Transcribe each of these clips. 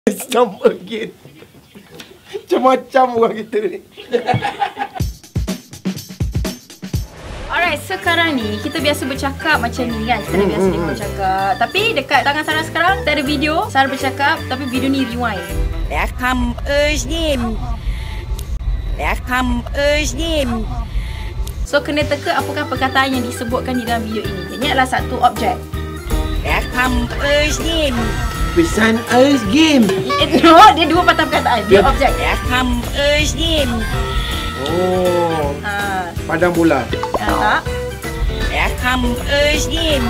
Come again. Macam-macam orang kita ni. Alright, sekarang ni kita biasa bercakap macam ni kan. Kita biasa ni bercakap. Tapi dekat tangan Sarah sekarang kita ada video Sarah bercakap, tapi video ni rewind. Welcome Özlem. Welcome Özlem. So kena teka apakah perkataan yang disebutkan di dalam video ini. Ini adalah satu objek. Welcome Özlem. Pesan Ais game. No, dia dua patah perkataan. Dia objek. Welcome Özlem. Oh, padang bola. Tak. Welcome Özlem.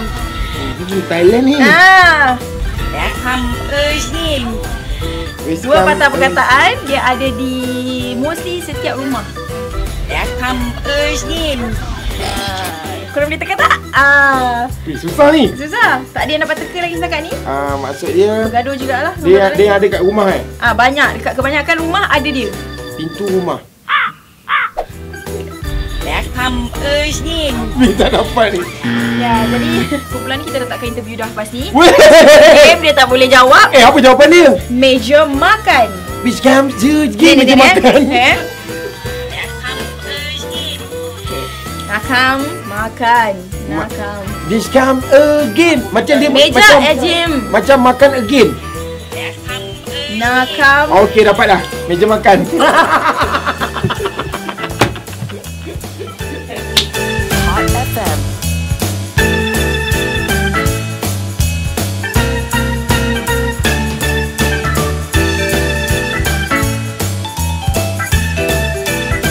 Ini Thailand ni. Welcome Özlem. Dua patah perkataan dia ada di mostly setiap rumah. Welcome Özlem. Korang boleh teka tak? Susah ni. Susah. Tak ada yang dapat teka lagi setakat ni. Maksud dia Bergaduh jugalah. dia ada kat rumah Banyak. Dekat kebanyakan rumah ada dia. Pintu rumah. Welcome Özlem. Ni tak dapat ni. Ya, jadi kumpulan ni kita letakkan interview dah lepas ni. Weh. Game dia tak boleh jawab. Apa jawapan dia? Meja makan. Which comes to game meja makan. Welcome Özlem. Nakam makan. Nakam. This come again. Macam dia Meja macam gym. macam makan again. Welcome Özlem. Nakam. Okey, dapat dah. Meja makan.